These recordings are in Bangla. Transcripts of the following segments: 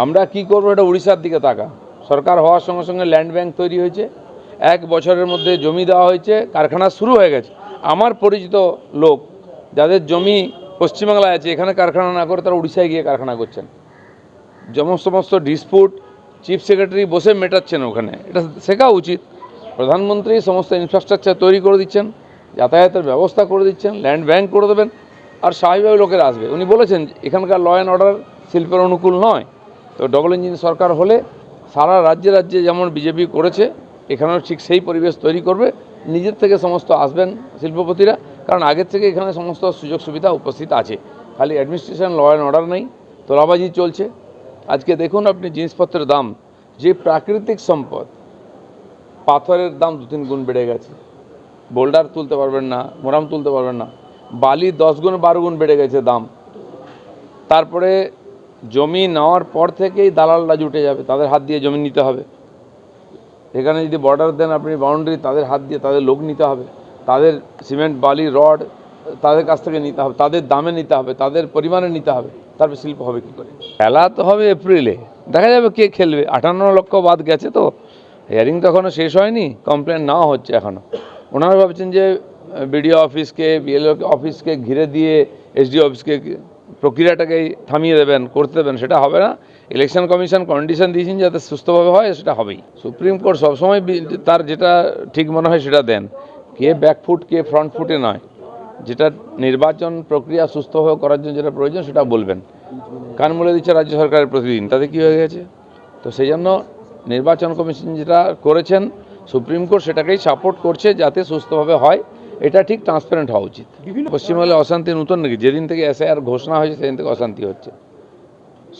আমরা কি করব এটা উড়িষ্যার দিকে তাকা। সরকার হওয়ার সঙ্গে সঙ্গে ল্যান্ড ব্যাংক তৈরি হয়েছে, 1 বছরের মধ্যে জমি দেওয়া হয়েছে, কারখানা শুরু হয়ে গেছে। আমার পরিচিত লোক যাদের জমি পশ্চিমবাংলায় আছে, এখানে কারখানা না করে তারা উড়িষ্যায় গিয়ে কারখানা করছেন। সমস্ত ডিসপুট চিফ সেক্রেটারি বসে মেটাচ্ছেন ওখানে। এটা শেখা উচিত। প্রধানমন্ত্রী সমস্ত ইনফ্রাস্ট্রাকচার তৈরি করে দিচ্ছেন, যাতায়াতের ব্যবস্থা করে দিচ্ছেন, ল্যান্ড ব্যাংক করে দেবেন, আর স্বাভাবিকভাবে লোকেরা আসবে। উনি বলেছেন এখানকার ল অ্যান্ড অর্ডার শিল্পের অনুকূল নয়। তো ডবল ইঞ্জিন সরকার হলে সারা রাজ্যে রাজ্যে যেমন বিজেপি করেছে, এখানেও ঠিক সেই পরিবেশ তৈরি করবে। নিজের থেকে সমস্ত আসবেন শিল্পপতিরা, কারণ আগের থেকে এখানে সমস্ত সুযোগ সুবিধা উপস্থিত আছে। খালি অ্যাডমিনিস্ট্রেশন, ল অ্যান্ড অর্ডার নেই, তোলাবাজি চলছে। আজকে দেখুন আপনি জিনিসপত্রের দাম, যে প্রাকৃতিক সম্পদ, পাথরের দাম 2-3 গুণ বেড়ে গেছে। বোল্ডার তুলতে পারবেন না, মোরাম তুলতে পারবেন না। বালি 10 গুণ 12 গুণ বেড়ে গেছে দাম। তারপরে জমি নেওয়ার পর থেকেই দালালরা জুটে যাবে, তাদের হাত দিয়ে জমি নিতে হবে। এখানে যদি বর্ডার দেন আপনি, বাউন্ডারি, তাদের হাত দিয়ে তাদের লোক নিতে হবে, তাদের সিমেন্ট বালি রড তাদের কাছ থেকে নিতে হবে, তাদের দামে নিতে হবে, তাদের পরিমাণে নিতে হবে। তারপরে শিল্প হবে কী করে? খেলা তো হবে এপ্রিলে, দেখা যাবে কে খেলবে। 58 লক্ষ বাদ গেছে, তো হিয়ারিং তো এখনও শেষ হয়নি, কমপ্লেন নেওয়া হচ্ছে এখনও। ওনারা ভাবছেন যে বিডিও অফিসকে, বিএলও অফিসকে ঘিরে দিয়ে এসডিও অফিসকে প্রক্রিয়াটাকেই থামিয়ে দেবেন, করতে দেবেন, সেটা হবে না। ইলেকশন কমিশন কন্ডিশন দিয়েছেন যাতে সুস্থভাবে হয়, সেটা হবেই। সুপ্রিম কোর্ট সবসময় তার যেটা ঠিক মনে হয় সেটা দেন, কে ব্যাকফুট কে ফ্রন্ট ফুটে নয়। যেটা নির্বাচন প্রক্রিয়া সুস্থভাবে করার জন্য যেটা প্রয়োজন সেটা বলবেন। কান মুলে দিচ্ছে রাজ্য সরকারের প্রতিদিন, তাতে কী হয়ে গেছে? তো সেই জন্য নির্বাচন কমিশন যেটা করেছেন, সুপ্রিম কোর্ট সেটাকেই সাপোর্ট করছে যাতে সুস্থভাবে হয়। এটা ঠিক ট্রান্সপারেন্ট হওয়া উচিত। পশ্চিমবঙ্গে অশান্তি নতুন নাকি? যেদিন থেকে এসআইআর ঘোষণা হয়েছে সেদিন থেকে অশান্তি হচ্ছে,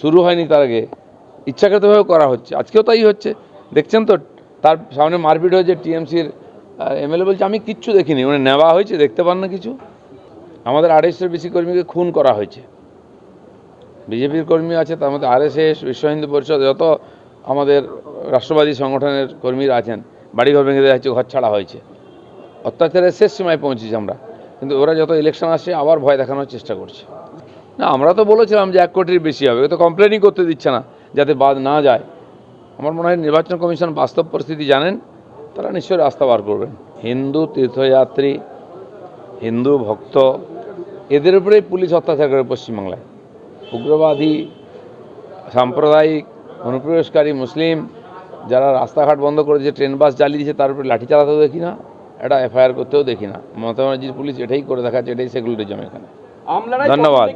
শুরু হয়নি তার আগে। ইচ্ছাকৃতভাবে করা হচ্ছে, আজকেও তাই হচ্ছে। দেখছেন তো, তার সামনে মারপিট হয়েছে। টিএমসির এমএলএ বলছে আমি কিচ্ছু দেখিনি, মানে নেওয়া হয়েছে, দেখতে পান না কিছু। আমাদের 250-এর বেশি কর্মীকে খুন করা হয়েছে। বিজেপির কর্মী আছে, তার মধ্যে আরএসএস, বিশ্ব হিন্দু পরিষদ, যত আমাদের রাষ্ট্রবাদী সংগঠনের কর্মীরা আছেন, বাড়িঘর ভেঙে দেওয়া হয়েছে, ঘর ছাড়া হয়েছে। অত্যাচারের শেষ সীমায় পৌঁছেছি আমরা। কিন্তু ওরা যত ইলেকশন আসছে আবার ভয় দেখানোর চেষ্টা করছে। না, আমরা তো বলেছিলাম যে 1 কোটির বেশি হবে, তো কমপ্লেনই করতে দিচ্ছে না যাতে বাদ না যায়। আমার মনে হয় নির্বাচন কমিশন বাস্তব পরিস্থিতি জানেন, তারা নিশ্চয়ই রাস্তা বার করবেন। হিন্দু তীর্থযাত্রী, হিন্দু ভক্ত, এদের উপরেই পুলিশ অত্যাচার করে পশ্চিমবাংলায়। উগ্রবাদী, সাম্প্রদায়িক, অনুপ্রবেশকারী মুসলিম যারা রাস্তাঘাট বন্ধ করেছে, ট্রেন বাস জ্বালিয়ে দিয়েছে, তার উপরে লাঠি চালাতেও দেখি না, এটা এফআইআর করতেও দেখি না। মমতা ব্যানার্জির পুলিশ এটাই করে দেখাচ্ছে, এটাই সেকুলারিজম এখানে। ধন্যবাদ।